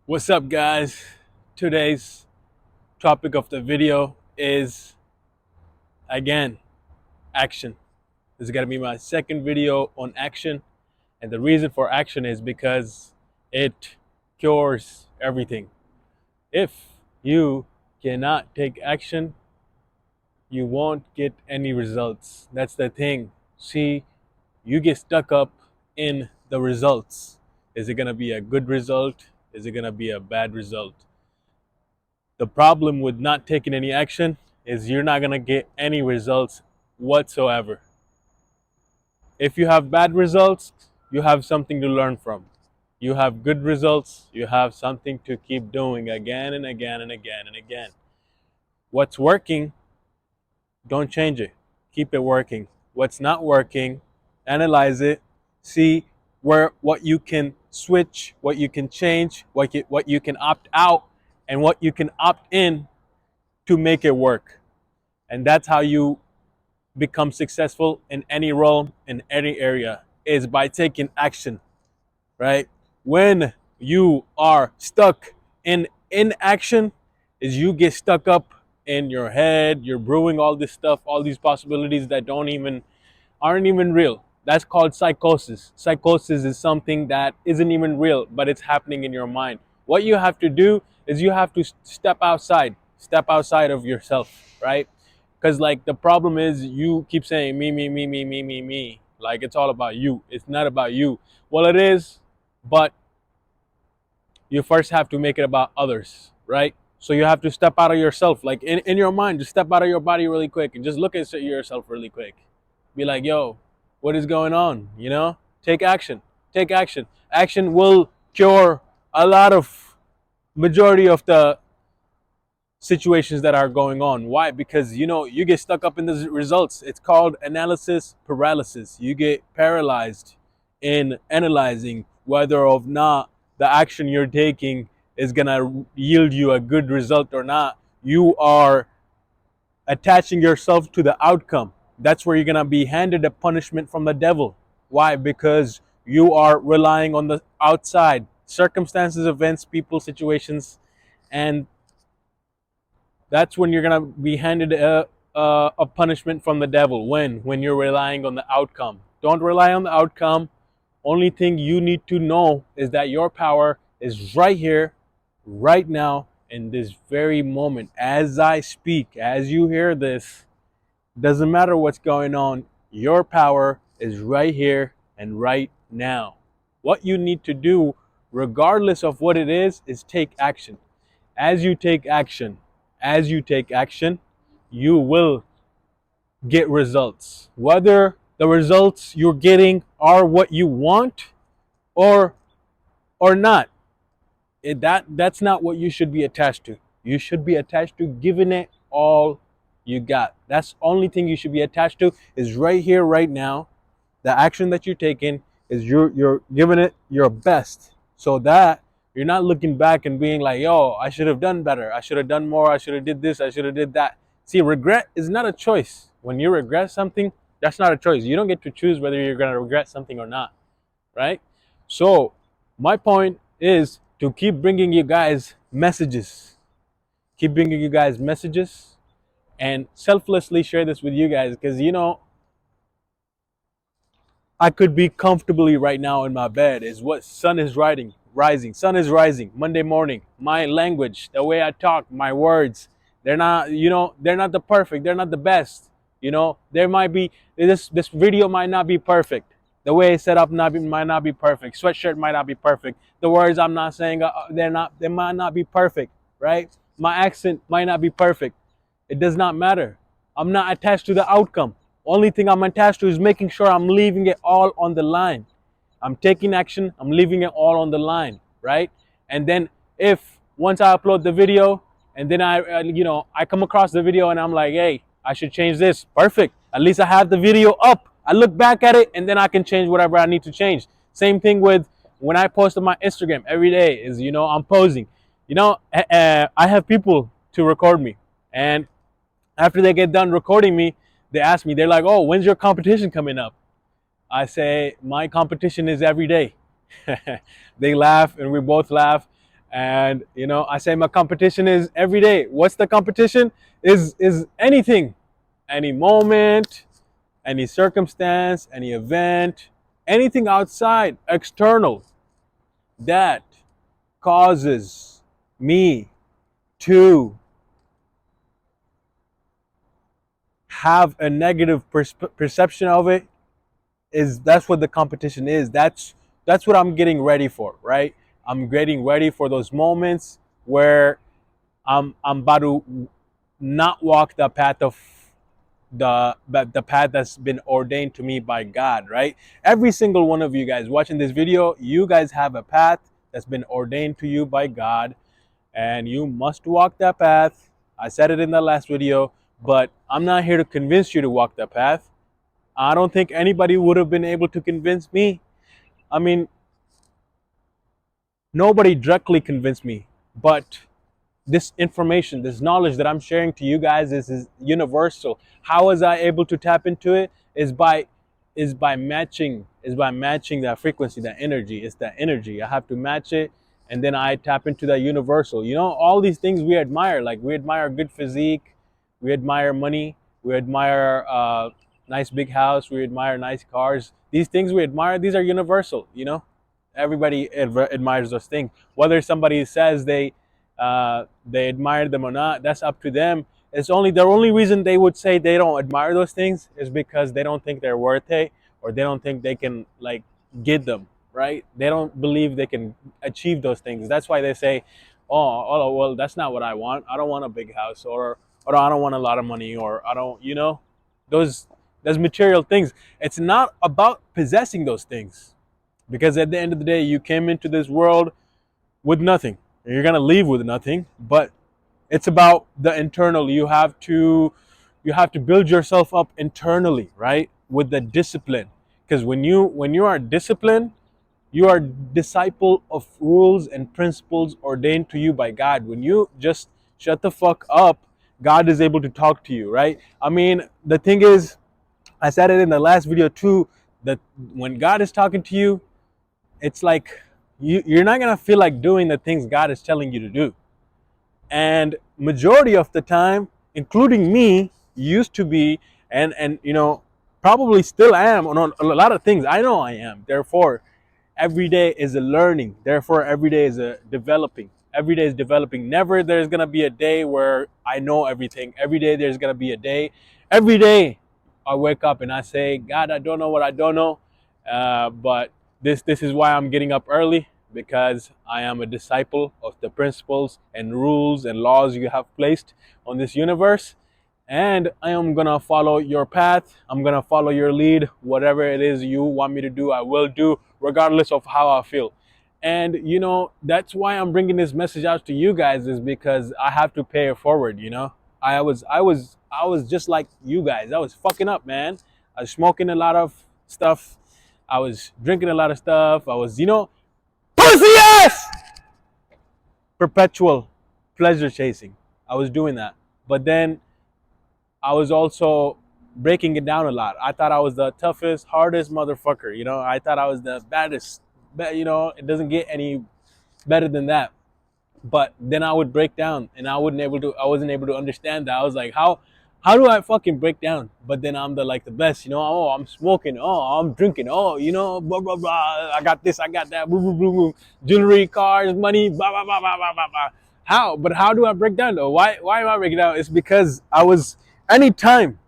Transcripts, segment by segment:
What's up, guys? Today's topic of the video is again action. This is gonna be my second video on action, and the reason for action is because it cures everything. If you cannot take action, you won't get any results. That's the thing. See, you get stuck up in the results. Is it gonna be a good result? Is it gonna be a bad result? The problem with not taking any action is you're not going to get any results whatsoever. If you have bad results, you have something to learn from. You have good results, you have something to keep doing again and again and again and again. What's working, don't change it. Keep it working. What's not working, analyze it, see what you can switch, what you can change, what you can opt out, and what you can opt in to make it work. And that's how you become successful in any role, in any area, is by taking action, right? When you are stuck in inaction, is you get stuck up in your head, you're brewing all this stuff, all these possibilities that aren't even real. That's called psychosis. Psychosis is something that isn't even real, but it's happening in your mind. What you have to do is you have to step outside of yourself, right? Because like the problem is you keep saying me, me, me, me, me, me, me. Like it's all about you. It's not about you. Well, it is, but you first have to make it about others, right? So you have to step out of yourself, like in your mind, just step out of your body really quick and just look at yourself really quick. Be like, yo, what is going on? You know, take action. Take action. Action will cure a lot of majority of the situations that are going on. Why? Because you get stuck up in the results. It's called analysis paralysis. You get paralyzed in analyzing whether or not the action you're taking is gonna yield you a good result or not. You are attaching yourself to the outcome. That's where you're gonna be handed a punishment from the devil. Why? Because you are relying on the outside circumstances, events, people, situations, and that's when you're gonna be handed a punishment from the devil. When you're relying on the outcome. Don't rely on the outcome. Only thing you need to know is that your power is right here, right now, in this very moment. As I speak, as you hear this, doesn't matter what's going on. Your power is right here and right now. What you need to do, regardless of what it is take action. As you take action, as you take action, you will get results. Whether the results you're getting are what you want or not, that's not what you should be attached to. You should be attached to giving it all you got. That's the only thing you should be attached to, is right here, right now. The action that you're taking is you're giving it your best, so that you're not looking back and being like, yo, I should have done better, I should have done more, I should have did this, I should have did that. See, regret is not a choice. When you regret something, that's not a choice. You don't get to choose whether you're going to regret something or not, right? So my point is to keep bringing you guys messages, and selflessly share this with you guys, because I could be comfortably right now in my bed. Is what sun is rising. Sun is rising. Monday morning. My language, the way I talk, my words, they're not, they're not the perfect. They're not the best. There might be this video might not be perfect. The way it's set up might not be perfect. Sweatshirt might not be perfect. The words I'm not saying, they might not be perfect, right? My accent might not be perfect. It does not matter. I'm not attached to the outcome. Only thing I'm attached to is making sure I'm leaving it all on the line. I'm taking action. I'm leaving it all on the line, right? And then if once I upload the video and then I come across the video and I'm like, hey, I should change this. Perfect. At least I have the video up. I look back at it and then I can change whatever I need to change. Same thing with when I post on my Instagram every day is, I'm posing. I have people to record me, and after they get done recording me, they ask me, they're like, oh, when's your competition coming up? I say, my competition is every day. They laugh and we both laugh. And I say my competition is every day. What's the competition? Is anything, any moment, any circumstance, any event, anything outside, external, that causes me to have a negative perception of it. That's what the competition is. That's what I'm getting ready for, right? I'm getting ready for those moments where I'm about to not walk the path of the path that's been ordained to me by God, right? Every single one of you guys watching this video, you guys have a path that's been ordained to you by God, and you must walk that path. I said it in the last video, but I'm not here to convince you to walk that path. I don't think anybody would have been able to convince me. I mean, nobody directly convinced me, but this information, this knowledge that I'm sharing to you guys is universal. How was I able to tap into it? Is by matching that frequency, that energy. It's that energy. I have to match it, and then I tap into that universal. All these things we admire. Like, we admire good physique, we admire money, we admire nice big house, we admire nice cars. These things we admire, these are universal. Everybody admires those things. Whether somebody says they admire them or not, that's up to them. The only reason they would say they don't admire those things is because they don't think they're worth it, or they don't think they can like get them, right? They don't believe they can achieve those things. That's why they say, oh well, that's not what I want. I don't want a big house, or I don't want a lot of money, or I don't, those material things. It's not about possessing those things, because at the end of the day, you came into this world with nothing. You're gonna leave with nothing. But it's about the internal. You have to build yourself up internally, right? With the discipline. Because when you are disciplined, you are disciple of rules and principles ordained to you by God. When you just shut the fuck up, God is able to talk to you, right? I mean, the thing is, I said it in the last video too, that when God is talking to you, it's like you're not gonna feel like doing the things God is telling you to do. And majority of the time, including me, used to be, and probably still am on a lot of things. I know I am. Therefore, every day is a learning. Therefore, every day is a developing. Every day is developing. Never there's gonna be a day where I know everything. Every day there's gonna be a day. Every day I wake up and I say, God, I don't know what I don't know, but this is why I'm getting up early, because I am a disciple of the principles and rules and laws you have placed on this universe. And I am gonna follow your path. I'm gonna follow your lead. Whatever it is you want me to do, I will do, regardless of how I feel. And that's why I'm bringing this message out to you guys, is because I have to pay it forward. I was just like you guys. I was fucking up, man. I was smoking a lot of stuff. I was drinking a lot of stuff. I was, pussy ass, perpetual pleasure chasing. I was doing that. But then I was also breaking it down a lot. I thought I was the toughest, hardest motherfucker. I thought I was the baddest. It doesn't get any better than that. But then I would break down, and I wasn't able to understand that. I was like, how do I fucking break down? But then I'm the best. Oh, I'm smoking. Oh, I'm drinking. Oh, blah blah blah. I got this. I got that. Blah, blah, blah, blah. Jewelry, cars, money. Blah blah blah blah blah blah blah. How? But how do I break down though? Why am I breaking down? It's because I was anytime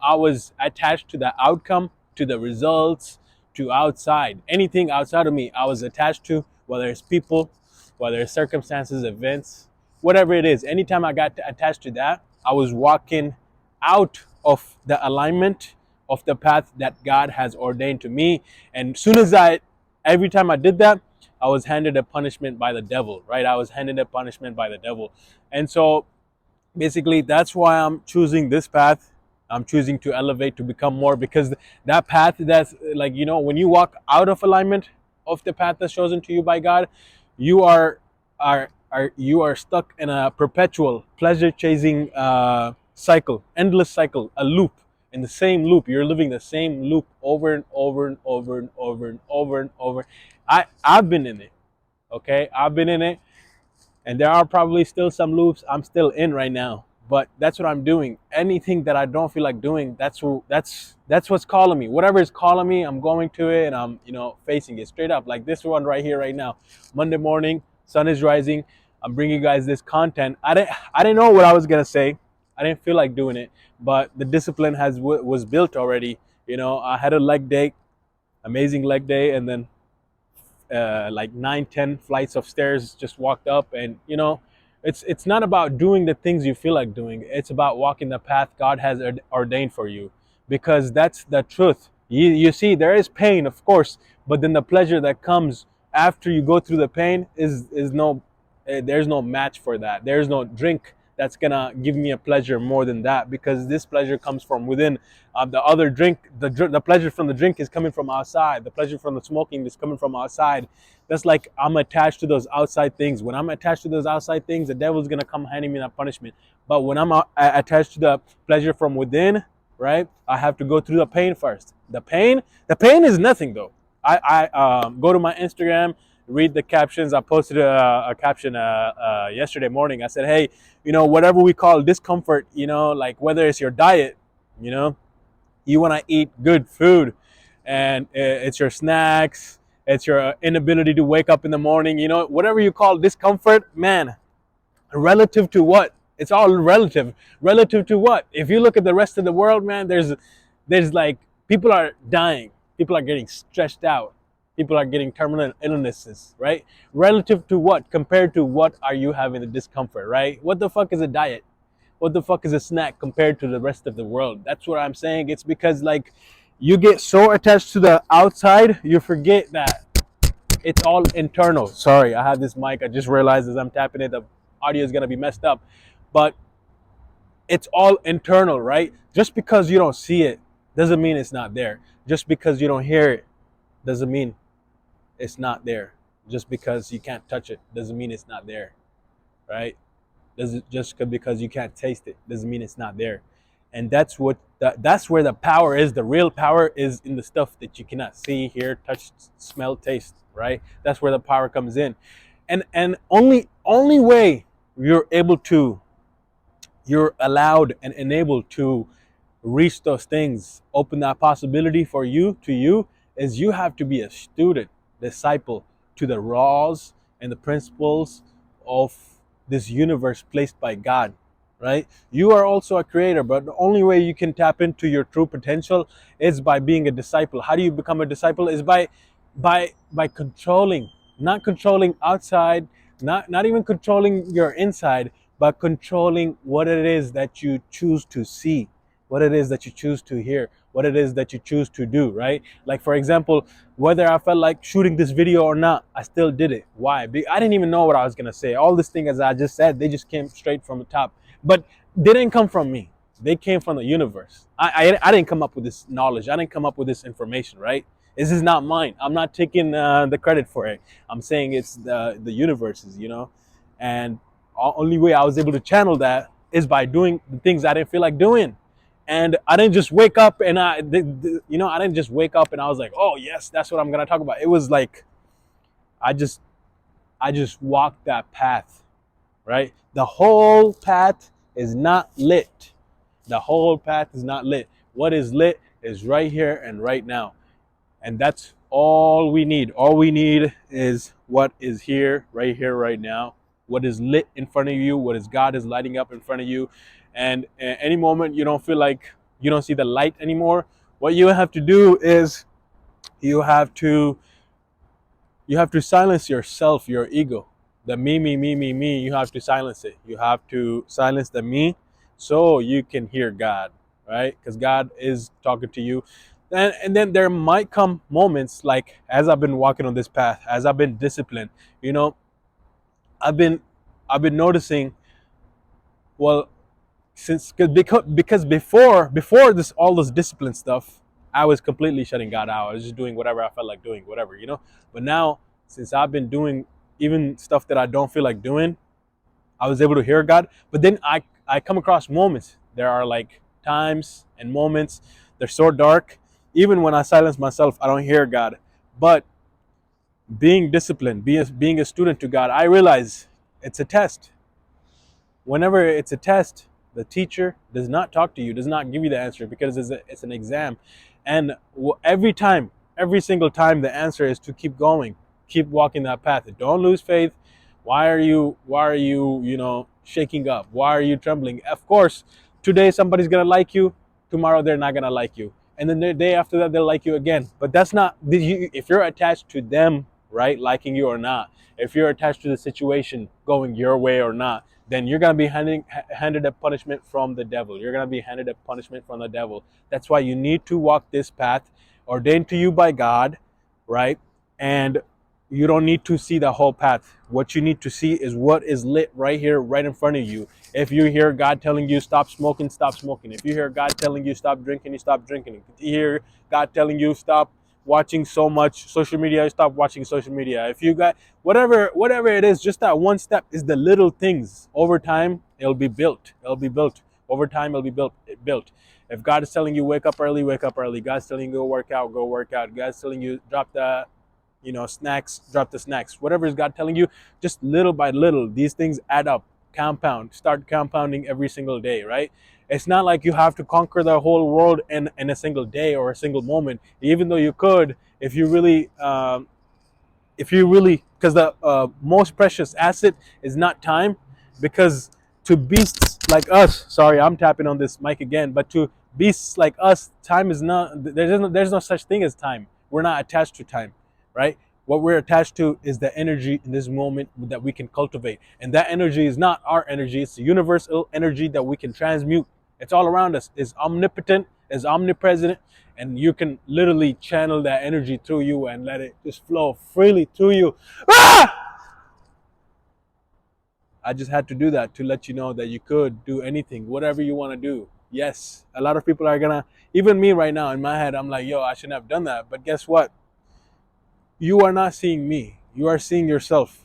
I was attached to the outcome, to the results, to outside, anything outside of me, I was attached to, whether it's people, whether it's circumstances, events, whatever it is. Anytime I got attached to that, I was walking out of the alignment of the path that God has ordained to me. And every time I did that, I was handed a punishment by the devil, right? I was handed a punishment by the devil. And so basically, that's why I'm choosing this path. I'm choosing to elevate, to become more, because that path, that's like, when you walk out of alignment of the path that's chosen to you by God, you are stuck in a perpetual pleasure chasing cycle, endless cycle, a loop. In the same loop, you're living the same loop over and over and over and over and over and over. I've been in it. Okay, I've been in it, and there are probably still some loops I'm still in right now. But that's what I'm doing. Anything that I don't feel like doing, that's what's calling me. Whatever is calling me, I'm going to it, and I'm facing it straight up. Like this one right here, right now, Monday morning, sun is rising. I'm bringing you guys this content. I didn't know what I was gonna say. I didn't feel like doing it, but the discipline was built already. I had a leg day, amazing leg day, and then like 9, 10 flights of stairs just walked up. And it's not about doing the things you feel like doing. It's about walking the path God has ordained for you, because that's the truth. You see, there is pain, of course, but then the pleasure that comes after you go through the pain is no there's no match for that. There's no drink that's gonna give me a pleasure more than that, because this pleasure comes from within. The other drink, the pleasure from the drink is coming from outside. The pleasure from the smoking is coming from outside. That's like I'm attached to those outside things. When I'm attached to those outside things, the devil's gonna come handing me that punishment. But when I'm attached to the pleasure from within, right? I have to go through the pain first. The pain is nothing though. I go to my Instagram, read the captions. I posted a caption yesterday morning. I said, hey, whatever we call discomfort, like whether it's your diet, you know, you want to eat good food, and it's your snacks, it's your inability to wake up in the morning, whatever you call discomfort, man, relative to what? It's all relative. Relative to what? If you look at the rest of the world, man, there's like people are dying, people are getting stressed out, people are getting terminal illnesses, right? Relative to what? Compared to what are you having the discomfort, right? What the fuck is a diet? What the fuck is a snack compared to the rest of the world? That's what I'm saying. It's because like you get so attached to the outside, you forget that it's all internal. Sorry, I have this mic. I just realized as I'm tapping it, the audio is gonna be messed up. But it's all internal, right? Just because you don't see it doesn't mean it's not there. Just because you don't hear it doesn't mean it's not there. Just because you can't touch it doesn't mean it's not there, right? Just because you can't taste it doesn't mean it's not there. And that's where the power is. The real power is in the stuff that you cannot see, hear, touch, smell, taste, right? That's where the power comes in. And only way you're allowed and enabled to reach those things, open that possibility for you to you, is you have to be a student, disciple to the laws and the principles of this universe placed by God, right? You are also a creator, but the only way you can tap into your true potential is by being a disciple. How do you become a disciple? Is by controlling, not controlling outside, not even controlling your inside, but controlling what it is that you choose to see, what it is that you choose to hear, what it is that you choose to do, right? Like, for example, whether I felt like shooting this video or not, I still did it. Why? I didn't even know what I was gonna say. All these things, as I just said, they just came straight from the top. But they didn't come from me. They came from the universe. I didn't come up with this knowledge. I didn't come up with this information, right? This is not mine. I'm not taking the credit for it. I'm saying it's the universe's, and the only way I was able to channel that is by doing the things I didn't feel like doing. And I didn't just wake up and I didn't just wake up and I was like, oh yes, that's what I'm gonna talk about. It was like I just walked that path, right? The whole path is not lit. The whole path is not lit. What is lit is right here and right now. And that's all we need. All we need is what is here, right now. What is lit in front of you, what is God is lighting up in front of you. And at any moment you don't feel like you don't see the light anymore, what you have to do is you have to silence yourself, your ego, the me. You have to silence it. You have to silence the me so you can hear God, right? Because God is talking to you. And then there might come moments, like as I've been walking on this path, as I've been disciplined, I've been noticing, well, because before this, all this discipline stuff, I was completely shutting God out. I was just doing whatever I felt like doing, whatever. But now, since I've been doing even stuff that I don't feel like doing, I was able to hear God. But then I come across moments. There are like times and moments, they're so dark. Even when I silence myself, I don't hear God. But being disciplined, being a student to God, I realize it's a test. Whenever it's a test, the teacher does not talk to you, does not give you the answer, because it's an exam. And every time, every single time, the answer is to keep going, keep walking that path. Don't lose faith. Why are you shaking up? Why are you trembling? Of course, today somebody's gonna like you, tomorrow they're not gonna like you, and then the day after that they'll like you again. But that's not, if you're attached to them, right, liking you or not, if you're attached to the situation going your way or not, then you're going to be handed a punishment from the devil. You're going to be handed a punishment from the devil. That's why you need to walk this path ordained to you by God, right? And you don't need to see the whole path. What you need to see is what is lit right here, right in front of you. If you hear God telling you stop smoking, stop smoking. If you hear God telling you stop drinking, you stop drinking. If you hear God telling you stop watching so much social media, stop watching social media. If you got whatever it is, just that one step is the little things. Over time, it'll be built. It'll be built. Over time, it'll be built. If God is telling you wake up early, wake up early. God's telling you go work out, go work out. God's telling you drop the snacks, drop the snacks. Whatever is God telling you, just little by little, these things add up, compound, start compounding every single day, right? It's not like you have to conquer the whole world in a single day or a single moment, even though you could, if you really, because the most precious asset is not time, because to beasts like us, sorry, I'm tapping on this mic again, but to beasts like us, time is not, there's no such thing as time. We're not attached to time, right? What we're attached to is the energy in this moment that we can cultivate. And that energy is not our energy, it's the universal energy that we can transmute. It's all around us. It's omnipotent, it's omnipresent, and you can literally channel that energy through you and let it just flow freely through you. Ah! I just had to do that to let you know that you could do anything, whatever you want to do. Yes, a lot of people are gonna, even me right now in my head, I'm like, yo, I shouldn't have done that. But guess what? You are not seeing me. You are seeing yourself,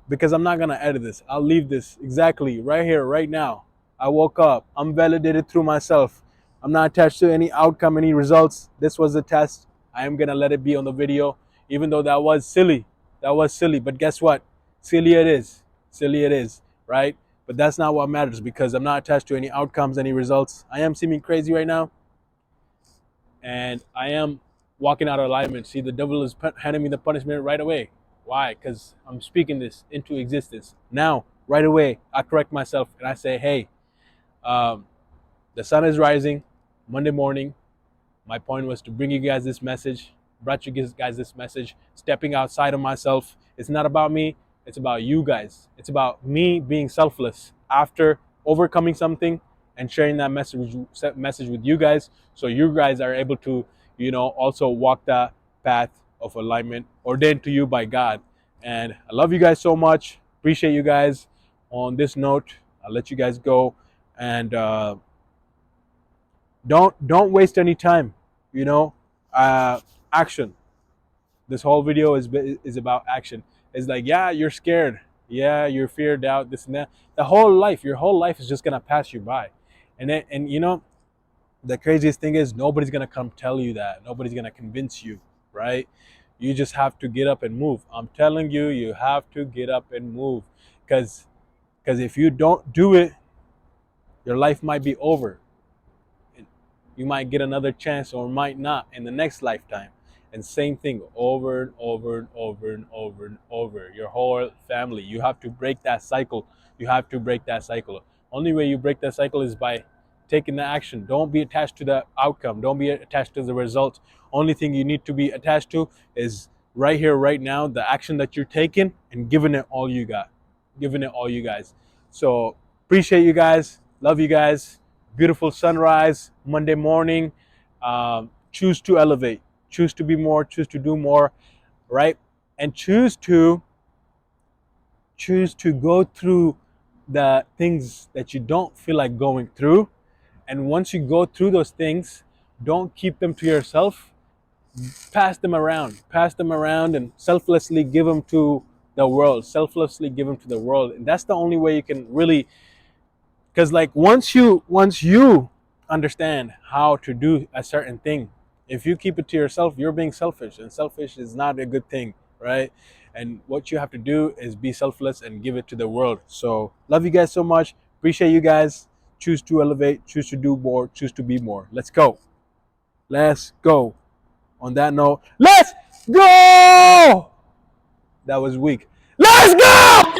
because I'm not gonna edit this. I'll leave this exactly right here, right now. I woke up. I'm validated through myself. I'm not attached to any outcome, any results. This was a test. I am gonna let it be on the video, even though that was silly. That was silly. But guess what? Silly it is. Silly it is, right? But that's not what matters, because I'm not attached to any outcomes, any results. I am seeming crazy right now, and I am walking out of alignment. See, the devil is handing me the punishment right away. Why? Because I'm speaking this into existence. Now, right away, I correct myself and I say, hey, um, the sun is rising Monday morning. My point was to bring you guys this message, brought you guys this message, stepping outside of myself. It's not about me, it's about you guys. It's about me being selfless after overcoming something and sharing that message with you guys, so you guys are able to, also walk that path of alignment ordained to you by God. And I love you guys so much. Appreciate you guys. On this note, I'll let you guys go, and don't waste any time. You know, action. This whole video is about action. It's like, yeah, you're scared, yeah, you're feared out, this and that. Your whole life is just gonna pass you by, and the craziest thing is nobody's gonna come tell you that. Nobody's gonna convince you, right? You just have to get up and move. I'm telling you, you have to get up and move, because if you don't do it, your life might be over. You might get another chance or might not in the next lifetime. And same thing over and over and over and over and over. Your whole family. You have to break that cycle. You have to break that cycle. Only way you break that cycle is by taking the action. Don't be attached to the outcome. Don't be attached to the result. Only thing you need to be attached to is right here, right now, the action that you're taking, and giving it all you got. Giving it all you guys. So appreciate you guys. Love you guys. Beautiful sunrise Monday morning. Choose to elevate, choose to be more, choose to do more, right? And choose to go through the things that you don't feel like going through. And once you go through those things, don't keep them to yourself. Pass them around, and selflessly give them to the world. Selflessly give them to the world. And that's the only way you can really, because like once you understand how to do a certain thing, if you keep it to yourself, you're being selfish, and selfish is not a good thing. right? And what you have to do is be selfless and give it to the world. So love you guys so much. Appreciate you guys. Choose to elevate, choose to do more, choose to be more. Let's go. Let's go. On that note, let's go. That was weak. Let's go.